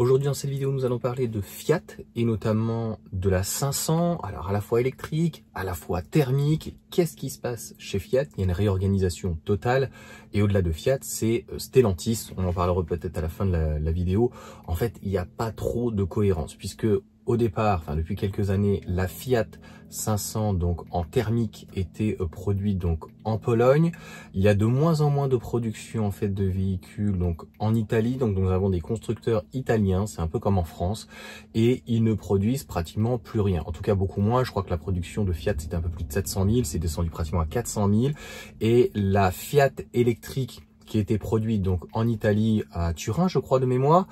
Aujourd'hui dans cette vidéo nous allons parler de Fiat et notamment de la 500, alors à la fois électrique, à la fois thermique. Qu'est-ce qui se passe chez Fiat? Il y a une réorganisation totale et au-delà de Fiat c'est Stellantis, on en parlera peut-être à la fin de la vidéo. En fait il n'y a pas trop de cohérence puisque au départ, depuis quelques années, la Fiat 500 donc en thermique était produite donc en Pologne. Il y a de moins en moins de production en fait de véhicules donc en Italie. Donc nous avons des constructeurs italiens, c'est un peu comme en France, et ils ne produisent pratiquement plus rien. En tout cas beaucoup moins. Je crois que la production de Fiat c'était un peu plus de 700 000, c'est descendu pratiquement à 400 000. Et la Fiat électrique qui était produit donc en Italie à Turin, je crois de mémoire,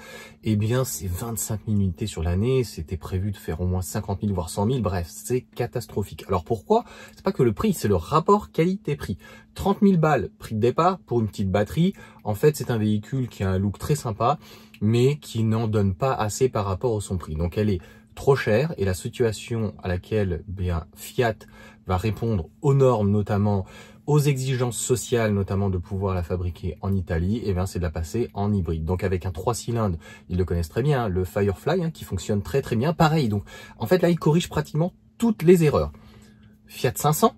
eh bien c'est 25 000 unités sur l'année, c'était prévu de faire au moins 50 000 voire 100 000, bref, c'est catastrophique. Alors pourquoi? C'est pas que le prix, c'est le rapport qualité-prix. 30 000 balles prix de départ pour une petite batterie, en fait c'est un véhicule qui a un look très sympa, mais qui n'en donne pas assez par rapport à son prix. Donc elle est trop chère et la situation à laquelle bien Fiat va répondre aux normes, notamment aux exigences sociales, notamment de pouvoir la fabriquer en Italie, et bien c'est de la passer en hybride. Donc avec un 3 cylindres, ils le connaissent très bien, le Firefly, qui fonctionne très très bien. Pareil, donc en fait là, ils corrigent pratiquement toutes les erreurs. Fiat 500,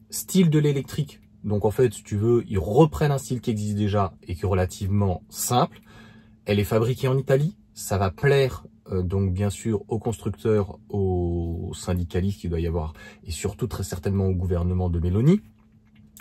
style de l'électrique. Donc en fait, si tu veux, ils reprennent un style qui existe déjà et qui est relativement simple. Elle est fabriquée en Italie, ça va plaire donc bien sûr aux constructeurs, aux syndicalistes qu'il doit y avoir, et surtout très certainement au gouvernement de Meloni.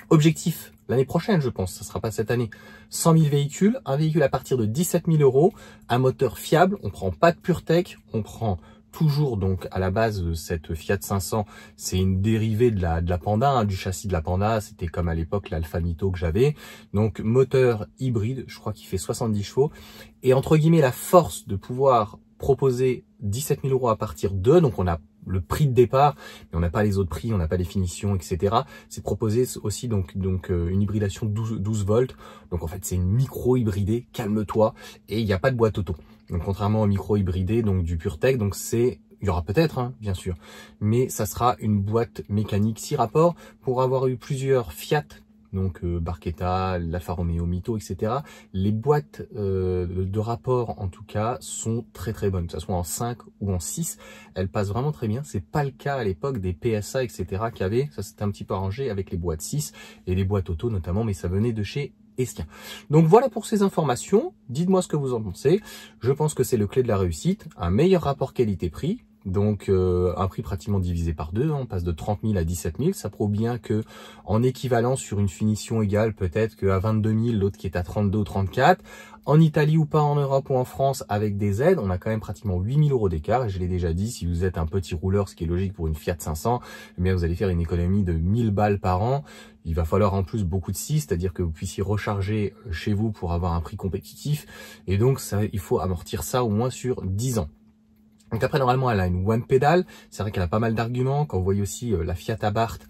Objectif, l'année prochaine, je pense, ça sera pas cette année, 100 000 véhicules, un véhicule à partir de 17 000 €, un moteur fiable, on prend pas de PureTech, on prend toujours donc à la base cette Fiat 500, c'est une dérivée de la Panda, du châssis de la Panda, c'était comme à l'époque l'Alfa Mito que j'avais, donc moteur hybride, je crois qu'il fait 70 chevaux, et entre guillemets la force de pouvoir proposer 17 000 € à partir de, donc on a le prix de départ, mais on n'a pas les autres prix, on n'a pas les finitions, etc. C'est proposer aussi donc une hybridation 12 volts. Donc en fait c'est une micro hybridée, calme-toi, et il n'y a pas de boîte auto. Donc contrairement au micro hybridé, donc du PureTech, donc il y aura peut-être, bien sûr, mais ça sera une boîte mécanique 6 rapports. Pour avoir eu plusieurs Fiat, donc Barchetta, l'Alfa Romeo Mito, etc. Les boîtes de rapport, en tout cas, sont très très bonnes, que ce soit en 5 ou en 6, elles passent vraiment très bien. C'est pas le cas à l'époque des PSA, etc. qu'il y avait, ça c'était un petit peu arrangé avec les boîtes 6 et les boîtes auto notamment, mais ça venait de chez Esquin. Donc voilà pour ces informations, dites-moi ce que vous en pensez. Je pense que c'est le clé de la réussite, un meilleur rapport qualité-prix. Donc un prix pratiquement divisé par deux, on passe de 30 000 à 17 000, ça prouve bien que en équivalent sur une finition égale, peut-être qu'à 22 000, l'autre qui est à 32 ou 34, en Italie ou pas, en Europe ou en France, avec des aides, on a quand même pratiquement 8 000 € d'écart, et je l'ai déjà dit, si vous êtes un petit rouleur, ce qui est logique pour une Fiat 500, eh bien vous allez faire une économie de 1000 balles par an. Il va falloir en plus beaucoup de scie, c'est-à-dire que vous puissiez recharger chez vous pour avoir un prix compétitif, et donc ça, il faut amortir ça au moins sur 10 ans. Donc après, normalement, elle a une one pedal. C'est vrai qu'elle a pas mal d'arguments. Quand vous voyez aussi la Fiat Abarth,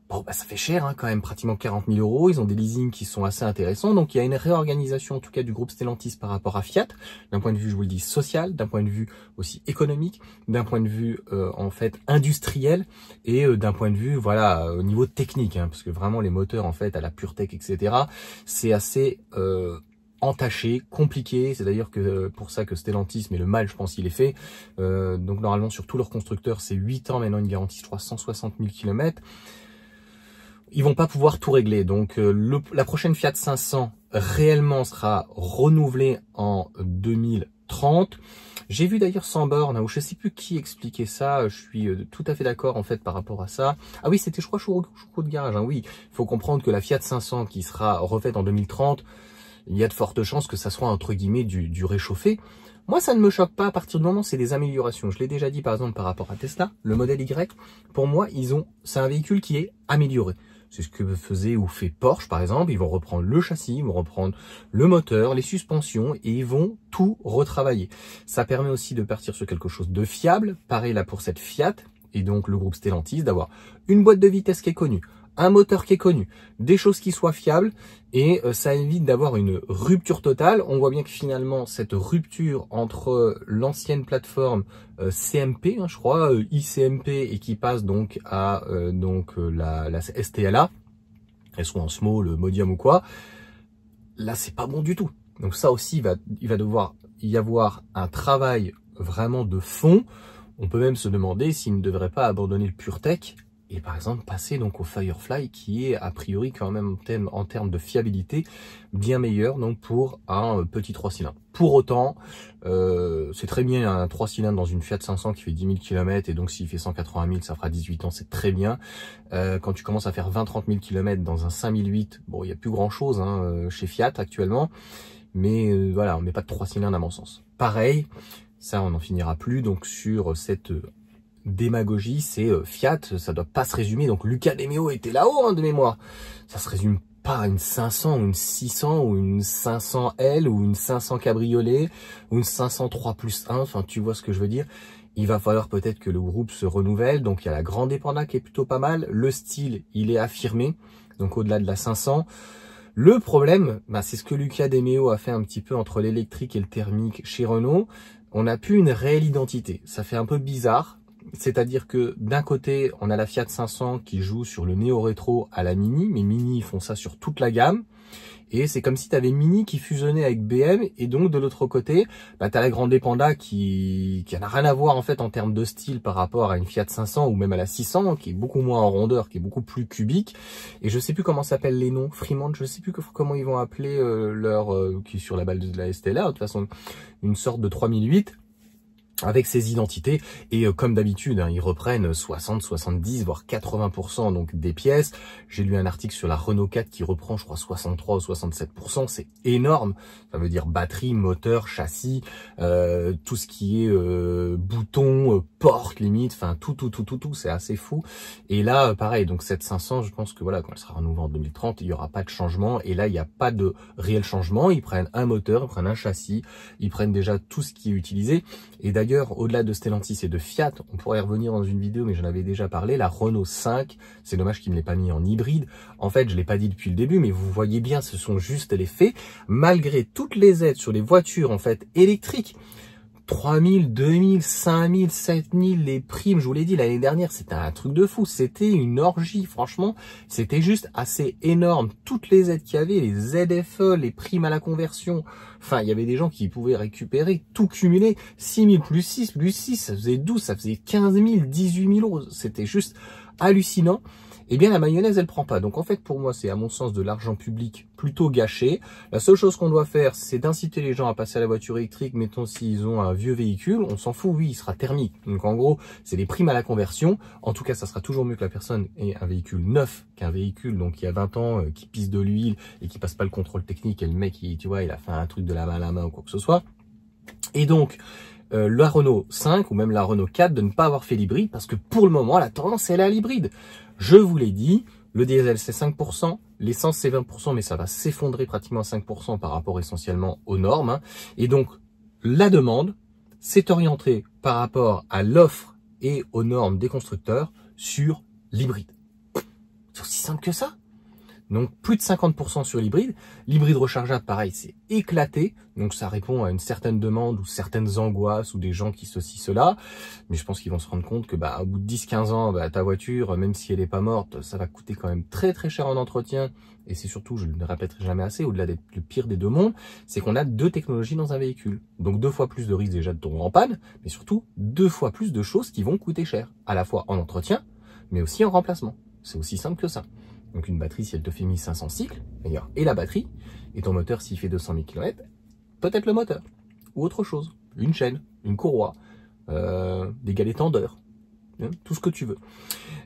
bon, ça fait cher quand même, pratiquement 40 000 €. Ils ont des leasings qui sont assez intéressants. Donc il y a une réorganisation, en tout cas, du groupe Stellantis par rapport à Fiat, d'un point de vue, je vous le dis, social, d'un point de vue aussi économique, d'un point de vue en fait industriel, et d'un point de vue, voilà, au niveau technique, parce que vraiment les moteurs, en fait, à la PureTech, etc., c'est assez entaché, compliqué. C'est d'ailleurs que pour ça que Stellantis, mais le mal, je pense, il est fait. Donc normalement, sur tous leurs constructeurs, c'est 8 ans maintenant, une garantie, je crois, 160 000 km. Ils vont pas pouvoir tout régler. Donc la prochaine Fiat 500 réellement sera renouvelée en 2030. J'ai vu d'ailleurs sans borne, ou je sais plus qui expliquait ça, je suis tout à fait d'accord en fait par rapport à ça. Ah oui, c'était je crois Choucroute de garage, oui. Il faut comprendre que la Fiat 500 qui sera refaite en 2030, il y a de fortes chances que ça soit entre guillemets du réchauffé. Moi, ça ne me choque pas à partir du moment où c'est des améliorations. Je l'ai déjà dit par exemple par rapport à Tesla, le modèle Y, pour moi, c'est un véhicule qui est amélioré. C'est ce que faisait ou fait Porsche par exemple. Ils vont reprendre le châssis, ils vont reprendre le moteur, les suspensions, et ils vont tout retravailler. Ça permet aussi de partir sur quelque chose de fiable. Pareil là pour cette Fiat et donc le groupe Stellantis, d'avoir une boîte de vitesse qui est connue, un moteur qui est connu, des choses qui soient fiables, et ça évite d'avoir une rupture totale. On voit bien que finalement cette rupture entre l'ancienne plateforme CMP, je crois, ICMP, et qui passe donc à la STLA, elles sont en small, medium ou quoi, là c'est pas bon du tout. Donc ça aussi il va devoir y avoir un travail vraiment de fond, on peut même se demander s'il ne devrait pas abandonner le PureTech et par exemple passer donc au Firefly qui est a priori quand même en termes de fiabilité bien meilleur donc pour un petit 3 cylindres. Pour autant, c'est très bien un 3 cylindres dans une Fiat 500 qui fait 10 000 km et donc s'il fait 180 000 ça fera 18 ans, c'est très bien. Quand tu commences à faire 20-30 000 km dans un 5008, bon il n'y a plus grand chose hein, chez Fiat actuellement, mais voilà, on met pas de 3 cylindres à mon sens. Pareil, ça on n'en finira plus donc sur cette démagogie, c'est Fiat, ça doit pas se résumer. Donc Luca De Meo était là-haut hein, de mémoire. Ça se résume pas à une 500 ou une 600 ou une 500L ou une 500 cabriolet ou une 503+1. Enfin, tu vois ce que je veux dire. Il va falloir peut-être que le groupe se renouvelle. Donc il y a la Grande Panda qui est plutôt pas mal. Le style, il est affirmé. Donc au-delà de la 500. Le problème, bah, c'est ce que Luca De Meo a fait un petit peu entre l'électrique et le thermique chez Renault. On n'a plus une réelle identité. Ça fait un peu bizarre. C'est-à-dire que d'un côté, on a la Fiat 500 qui joue sur le néo-rétro à la Mini, mais Mini, ils font ça sur toute la gamme. Et c'est comme si tu avais Mini qui fusionnait avec BM, et donc de l'autre côté, bah, tu as la Grande Panda qui n'a rien à voir en fait en termes de style par rapport à une Fiat 500 ou même à la 600, qui est beaucoup moins en rondeur, qui est beaucoup plus cubique. Et je sais plus comment s'appellent les noms, Fremont, je sais plus comment ils vont appeler qui est sur la balle de la STLA, de toute façon une sorte de 3008. Avec ses identités et comme d'habitude hein, ils reprennent 60, 70 voire 80% donc des pièces. J'ai lu un article sur la Renault 4 qui reprend je crois 63 ou 67%, c'est énorme. Ça veut dire batterie, moteur, châssis, tout ce qui est bouton, porte limite, enfin tout, c'est assez fou. Et là pareil, donc cette 500, je pense que voilà, quand elle sera renouvelée en 2030, il n'y aura pas de changement et là il n'y a pas de réel changement. Ils prennent un moteur, ils prennent un châssis, ils prennent déjà tout ce qui est utilisé. Et d'ailleurs, au-delà de Stellantis et de Fiat, on pourrait y revenir dans une vidéo, mais j'en avais déjà parlé, la Renault 5, c'est dommage qu'il ne l'ait pas mis en hybride. En fait, je l'ai pas dit depuis le début, mais vous voyez bien, ce sont juste les faits. Malgré toutes les aides sur les voitures, en fait, électriques, 3 000, 2 000, 5 000, 7 000, les primes, je vous l'ai dit, l'année dernière, c'était un truc de fou. C'était une orgie, franchement. C'était juste assez énorme. Toutes les aides qu'il y avait, les ZFE, les primes à la conversion. Enfin, il y avait des gens qui pouvaient récupérer, tout cumulé. 6 000 plus 6, ça faisait 12, ça faisait 15 000, 18 000 euros. C'était juste hallucinant. Eh bien, la mayonnaise, elle prend pas. Donc, en fait, pour moi, c'est à mon sens de l'argent public plutôt gâché. La seule chose qu'on doit faire, c'est d'inciter les gens à passer à la voiture électrique. Mettons, s'ils ont un vieux véhicule, on s'en fout, oui, il sera thermique. Donc, en gros, c'est des primes à la conversion. En tout cas, ça sera toujours mieux que la personne ait un véhicule neuf qu'un véhicule, donc, il y a 20 ans, qui pisse de l'huile et qui passe pas le contrôle technique. Et le mec, tu vois, il a fait un truc de la main à la main ou quoi que ce soit. Et donc, la Renault 5 ou même la Renault 4 de ne pas avoir fait l'hybride parce que pour le moment, la tendance, elle est à l'hybride. Je vous l'ai dit, le diesel, c'est 5%, l'essence, c'est 20%, mais ça va s'effondrer pratiquement à 5% par rapport essentiellement aux normes. Hein. Et donc, la demande s'est orientée par rapport à l'offre et aux normes des constructeurs sur l'hybride. C'est aussi simple que ça. Donc, plus de 50% sur l'hybride. L'hybride rechargeable, pareil, c'est éclaté. Donc, ça répond à une certaine demande ou certaines angoisses ou des gens qui ceci, cela. Mais je pense qu'ils vont se rendre compte que, bah, au bout de 10-15 ans, bah, ta voiture, même si elle n'est pas morte, ça va coûter quand même très, très cher en entretien. Et c'est surtout, je ne le répéterai jamais assez, au-delà d'être le pire des deux mondes, c'est qu'on a 2 technologies dans un véhicule. Donc, 2 fois plus de risques déjà de tomber en panne, mais surtout 2 fois plus de choses qui vont coûter cher. À la fois en entretien, mais aussi en remplacement. C'est aussi simple que ça. Donc une batterie, si elle te fait 1500 cycles, d'ailleurs, et la batterie, et ton moteur, s'il fait 200 000 km, peut-être le moteur, ou autre chose, une chaîne, une courroie, des galets tendeurs, hein, tout ce que tu veux.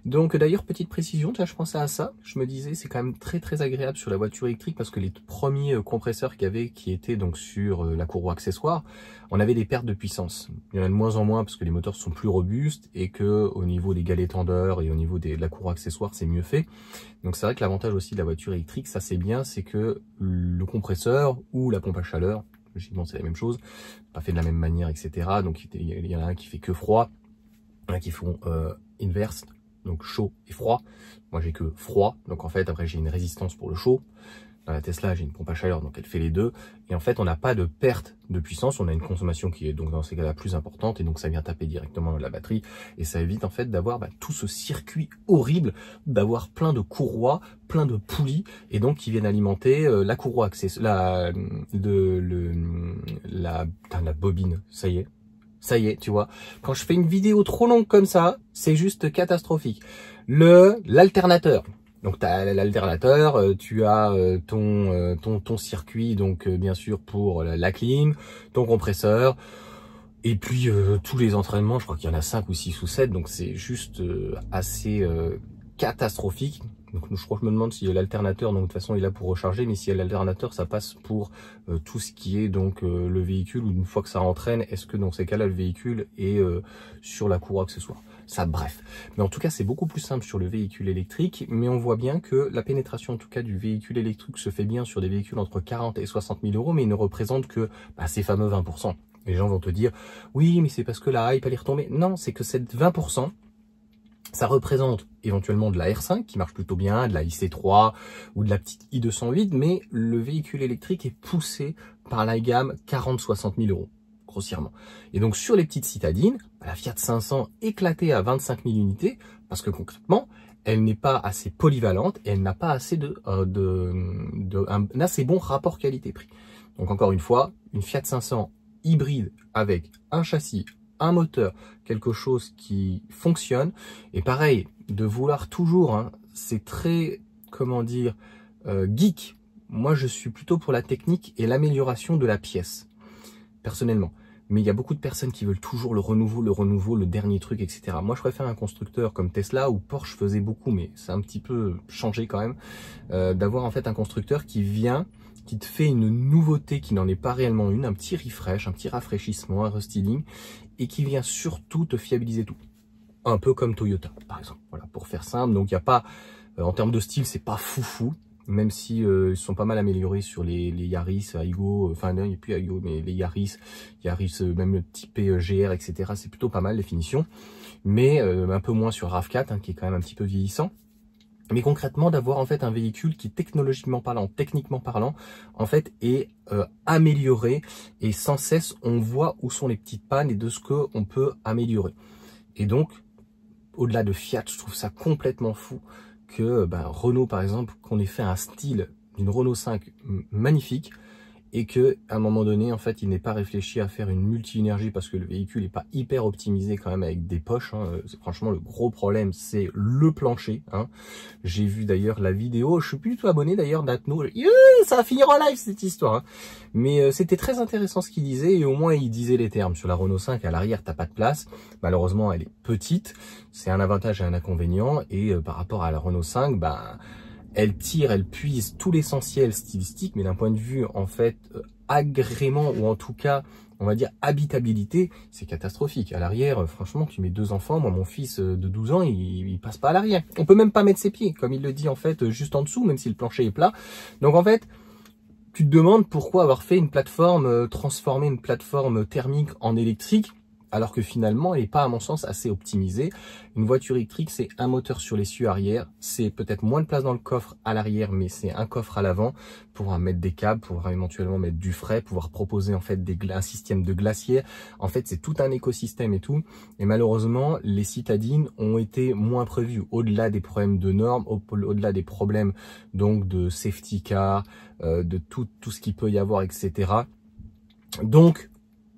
Donc d'ailleurs, petite précision, je pensais à ça, je me disais, c'est quand même très très agréable sur la voiture électrique parce que les premiers compresseurs qu'il y avait, qui étaient donc sur la courroie accessoire, on avait des pertes de puissance. Il y en a de moins en moins parce que les moteurs sont plus robustes et que au niveau des galets tendeurs et au niveau de la courroie accessoire, c'est mieux fait. Donc c'est vrai que l'avantage aussi de la voiture électrique, ça c'est bien, c'est que le compresseur ou la pompe à chaleur, logiquement c'est la même chose, pas fait de la même manière, etc. Donc il y en a un qui fait que froid, il y en a qui font inverse, donc chaud et froid. Moi j'ai que froid, donc en fait après j'ai une résistance pour le chaud. Dans la Tesla, j'ai une pompe à chaleur, donc elle fait les deux. Et en fait, on n'a pas de perte de puissance. On a une consommation qui est donc dans ces cas-là plus importante. Et donc, ça vient taper directement dans la batterie. Et ça évite en fait d'avoir tout ce circuit horrible, d'avoir plein de courroies, plein de poulies. Et donc, qui viennent alimenter la courroie la bobine. Ça y est, tu vois. Quand je fais une vidéo trop longue comme ça, c'est juste catastrophique. L'alternateur. Donc tu as l'alternateur, tu as ton circuit, donc bien sûr pour la clim, ton compresseur, et puis tous les entraînements, je crois qu'il y en a 5 ou 6 ou 7, donc c'est juste assez catastrophique. Donc je crois que je me demande si l'alternateur, donc de toute façon il est là pour recharger, mais si l'alternateur ça passe pour tout ce qui est donc le véhicule, ou une fois que ça entraîne, est-ce que dans ces cas-là le véhicule est sur la courroie accessoire. Ça, bref. Mais en tout cas, c'est beaucoup plus simple sur le véhicule électrique, mais on voit bien que la pénétration, en tout cas, du véhicule électrique se fait bien sur des véhicules entre 40 et 60 000 euros, mais il ne représente que ces fameux 20%. Les gens vont te dire, oui, mais c'est parce que la hype, elle est retombée. Non, c'est que cette 20%, ça représente éventuellement de la R5 qui marche plutôt bien, de la IC3 ou de la petite i208, mais le véhicule électrique est poussé par la gamme 40-60 000 euros. Grossièrement. Et donc sur les petites citadines, la Fiat 500 éclatée à 25 000 unités, parce que concrètement, elle n'est pas assez polyvalente et elle n'a pas assez un assez bon rapport qualité-prix. Donc encore une fois, une Fiat 500 hybride avec un châssis, un moteur, quelque chose qui fonctionne. Et pareil, de vouloir toujours, c'est très, comment dire, geek. Moi, je suis plutôt pour la technique et l'amélioration de la pièce, personnellement. Mais il y a beaucoup de personnes qui veulent toujours le renouveau, le dernier truc, etc. Moi, je préfère un constructeur comme Tesla ou Porsche faisait beaucoup, mais c'est un petit peu changé quand même, d'avoir en fait un constructeur qui vient, qui te fait une nouveauté qui n'en est pas réellement une, un petit refresh, un petit rafraîchissement, un restyling, et qui vient surtout te fiabiliser tout. Un peu comme Toyota, par exemple. Voilà, pour faire simple. Donc, il n'y a pas, en termes de style, c'est pas foufou. Même si ils sont pas mal améliorés sur les Yaris, Aygo, enfin non, il n'y a plus Aygo, mais les Yaris même le type GR, etc. C'est plutôt pas mal les finitions, mais un peu moins sur RAV4, qui est quand même un petit peu vieillissant. Mais concrètement, d'avoir en fait un véhicule qui technologiquement parlant, techniquement parlant, en fait est amélioré, et sans cesse on voit où sont les petites pannes et de ce que on peut améliorer. Et donc, au-delà de Fiat, je trouve ça complètement fou que Renault, par exemple, qu'on ait fait un style d'une Renault 5 magnifique, et que à un moment donné, en fait, il n'ait pas réfléchi à faire une multi-énergie parce que le véhicule n'est pas hyper optimisé quand même avec des poches. Franchement, le gros problème, c'est le plancher. J'ai vu d'ailleurs la vidéo, je suis plus du tout abonné d'ailleurs d'Atno. Ça va finir en live cette histoire. Mais c'était très intéressant ce qu'il disait, et au moins il disait les termes. Sur la Renault 5, à l'arrière, t'as pas de place. Malheureusement, elle est petite. C'est un avantage et un inconvénient. Et par rapport à la Renault 5, elle tire, elle puise tout l'essentiel stylistique, mais d'un point de vue, en fait, agrément, ou en tout cas, on va dire habitabilité, c'est catastrophique. À l'arrière, franchement, tu mets 2 enfants. Moi, mon fils de 12 ans, il passe pas à l'arrière. On peut même pas mettre ses pieds, comme il le dit, en fait, juste en dessous, même si le plancher est plat. Donc, en fait, tu te demandes pourquoi avoir fait une plateforme, transformer une plateforme thermique en électrique, alors que finalement, elle n'est pas, à mon sens, assez optimisée. Une voiture électrique, c'est un moteur sur l'essieu arrière, c'est peut-être moins de place dans le coffre à l'arrière, mais c'est un coffre à l'avant, pour mettre des câbles, pour éventuellement mettre du frais, pouvoir proposer en fait un système de glacière. En fait, c'est tout un écosystème et tout. Et malheureusement, les citadines ont été moins prévues, au-delà des problèmes de normes, au-delà des problèmes donc de safety car, de tout ce qu'il peut y avoir, etc. Donc,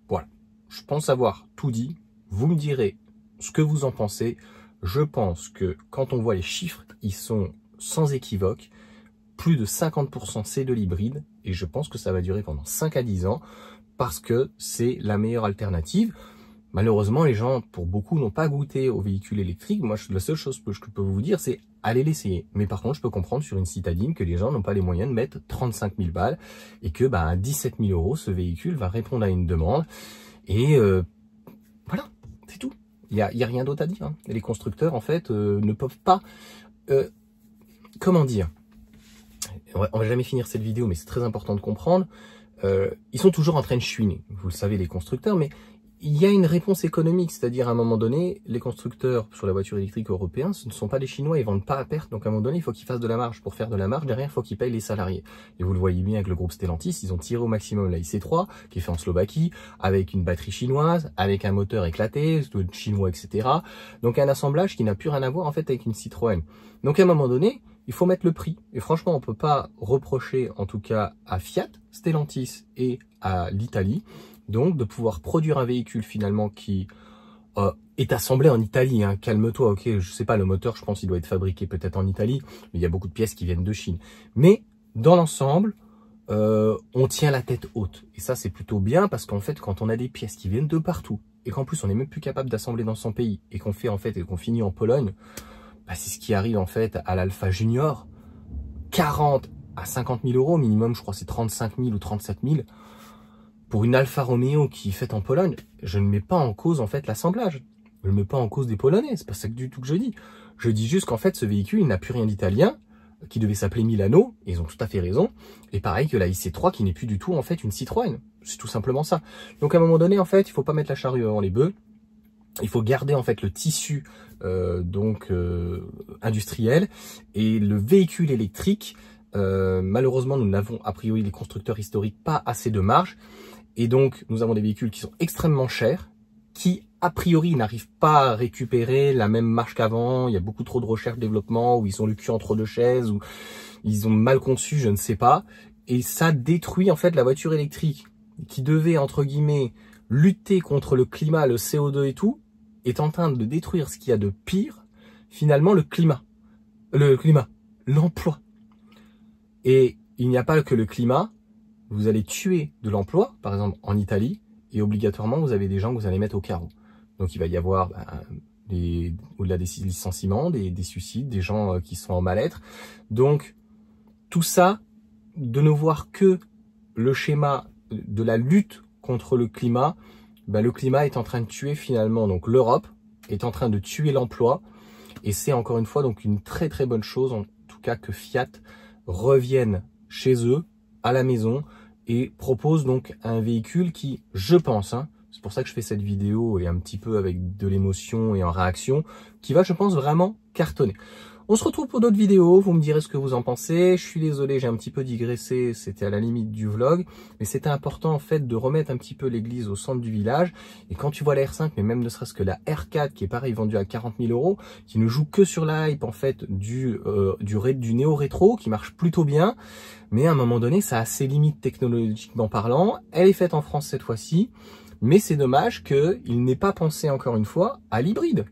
voilà. Je pense avoir tout dit. Vous me direz ce que vous en pensez. Je pense que quand on voit les chiffres, ils sont sans équivoque. Plus de 50% c'est de l'hybride. Et je pense que ça va durer pendant 5 à 10 ans parce que c'est la meilleure alternative. Malheureusement, les gens, pour beaucoup, n'ont pas goûté aux véhicules électriques. Moi, la seule chose que je peux vous dire, c'est allez l'essayer. Mais par contre, je peux comprendre sur une citadine que les gens n'ont pas les moyens de mettre 35 000 balles et que à 17 000 euros, ce véhicule va répondre à une demande. Et voilà, c'est tout. Il y a rien d'autre à dire. Les constructeurs, en fait, ne peuvent pas... comment dire? On va jamais finir cette vidéo, mais c'est très important de comprendre. Ils sont toujours en train de chouiner. Vous le savez, les constructeurs, mais il y a une réponse économique, c'est-à-dire à un moment donné, les constructeurs sur la voiture électrique européenne, ce ne sont pas des Chinois, ils vendent pas à perte, donc à un moment donné, il faut qu'ils fassent de la marge. Pour faire de la marge, derrière, il faut qu'ils payent les salariés. Et vous le voyez bien avec le groupe Stellantis, ils ont tiré au maximum la IC3, qui est fait en Slovaquie, avec une batterie chinoise, avec un moteur éclaté, chinois, etc. Donc un assemblage qui n'a plus rien à voir en fait avec une Citroën. Donc à un moment donné, il faut mettre le prix. Et franchement, on peut pas reprocher, en tout cas à Fiat, Stellantis et à l'Italie, donc de pouvoir produire un véhicule finalement qui est assemblé en Italie. Hein. Calme-toi, ok, je sais pas, le moteur, je pense qu'il doit être fabriqué peut-être en Italie, mais il y a beaucoup de pièces qui viennent de Chine. Mais dans l'ensemble, on tient la tête haute. Et ça, c'est plutôt bien parce qu'en fait, quand on a des pièces qui viennent de partout et qu'en plus, on n'est même plus capable d'assembler dans son pays et qu'on fait en fait et qu'on finit en Pologne, bah, c'est ce qui arrive en fait à l'Alpha Junior. 40 à 50 000 euros minimum, je crois c'est 35 000 ou 37 000. Pour une Alfa Romeo qui est faite en Pologne, je ne mets pas en cause en fait l'assemblage. Je ne mets pas en cause des Polonais, c'est pas ça du tout que je dis. Je dis juste qu'en fait ce véhicule il n'a plus rien d'italien, qui devait s'appeler Milano, et ils ont tout à fait raison. Et pareil que la IC3 qui n'est plus du tout en fait une Citroën. C'est tout simplement ça. Donc à un moment donné en fait il faut pas mettre la charrue avant les bœufs. Il faut garder en fait le tissu industriel et le véhicule électrique. Malheureusement nous n'avons a priori les constructeurs historiques pas assez de marge. Et donc, nous avons des véhicules qui sont extrêmement chers, qui, a priori, n'arrivent pas à récupérer la même marge qu'avant. Il y a beaucoup trop de recherche développement, où ils ont le cul entre deux chaises, où ils ont mal conçu, je ne sais pas. Et ça détruit, en fait, la voiture électrique, qui devait, entre guillemets, lutter contre le climat, le CO2 et tout, est en train de détruire ce qu'il y a de pire, finalement, le climat, l'emploi. Et il n'y a pas que le climat. Vous allez tuer de l'emploi, par exemple en Italie, et obligatoirement vous avez des gens que vous allez mettre au carreau. Donc il va y avoir au-delà des licenciements, des suicides, des gens qui sont en mal-être. Donc tout ça, de ne voir que le schéma de la lutte contre le climat, le climat est en train de tuer finalement, donc l'Europe est en train de tuer l'emploi, et c'est encore une fois donc une très très bonne chose, en tout cas que Fiat revienne chez eux, à la maison, et propose donc un véhicule qui, je pense, c'est pour ça que je fais cette vidéo et un petit peu avec de l'émotion et en réaction, qui va, je pense, vraiment cartonner. On se retrouve pour d'autres vidéos, vous me direz ce que vous en pensez. Je suis désolé, j'ai un petit peu digressé, c'était à la limite du vlog, mais c'était important en fait de remettre un petit peu l'église au centre du village. Et quand tu vois la R5, mais même ne serait-ce que la R4 qui est pareil vendue à 40 000 euros, qui ne joue que sur la hype en fait du néo-rétro, qui marche plutôt bien, mais à un moment donné ça a ses limites technologiquement parlant. Elle est faite en France cette fois-ci, mais c'est dommage qu'il n'ait pas pensé encore une fois à l'hybride.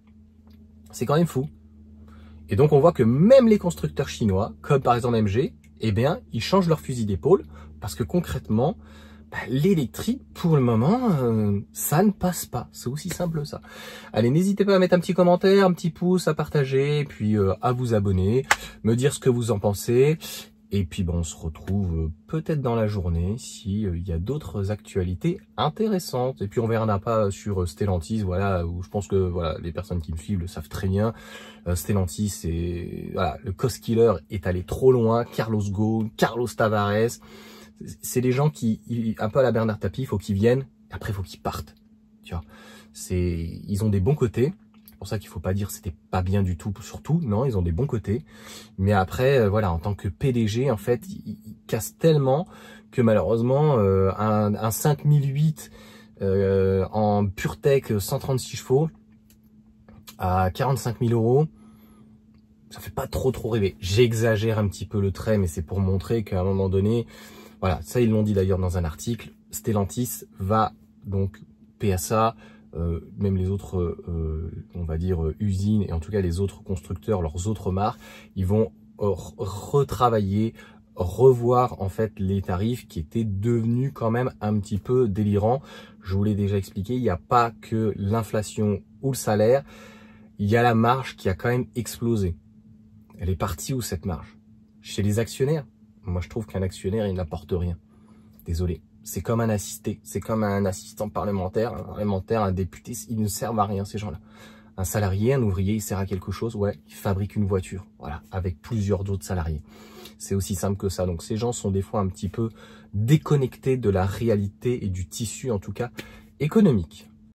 C'est quand même fou. Et donc on voit que même les constructeurs chinois, comme par exemple MG, eh bien, ils changent leur fusil d'épaule parce que concrètement, l'électrique, pour le moment, ça ne passe pas. C'est aussi simple ça. Allez, n'hésitez pas à mettre un petit commentaire, un petit pouce, à partager, et puis à vous abonner, me dire ce que vous en pensez. Et puis on se retrouve peut-être dans la journée si il y a d'autres actualités intéressantes. Et puis on verra pas sur Stellantis, voilà, où je pense que voilà, les personnes qui me suivent le savent très bien. Stellantis, et voilà, le cost killer est allé trop loin. Carlos Ghosn, Carlos Tavares, c'est des gens qui, un peu à la Bernard Tapie, il faut qu'ils viennent, et après il faut qu'ils partent. Tu vois, ils ont des bons côtés. C'est pour ça qu'il faut pas dire c'était pas bien du tout, surtout, non, ils ont des bons côtés. Mais après, voilà, en tant que PDG, en fait, ils cassent tellement que malheureusement, un 5008 en PureTech 136 chevaux à 45 000 euros, ça fait pas trop rêver. J'exagère un petit peu le trait, mais c'est pour montrer qu'à un moment donné, voilà, ça ils l'ont dit d'ailleurs dans un article, Stellantis va donc PSA, même les autres, on va dire, usines, et en tout cas les autres constructeurs, leurs autres marques, ils vont retravailler, revoir en fait les tarifs qui étaient devenus quand même un petit peu délirants. Je vous l'ai déjà expliqué, il n'y a pas que l'inflation ou le salaire, il y a la marge qui a quand même explosé. Elle est partie où cette marge? Chez les actionnaires. Moi je trouve qu'un actionnaire il n'apporte rien. Désolé. C'est comme un assisté, c'est comme un assistant parlementaire, un député, ils ne servent à rien ces gens-là. Un salarié, un ouvrier, il sert à quelque chose, ouais, il fabrique une voiture, voilà, avec plusieurs autres salariés. C'est aussi simple que ça. Donc ces gens sont des fois un petit peu déconnectés de la réalité et du tissu, en tout cas, économique.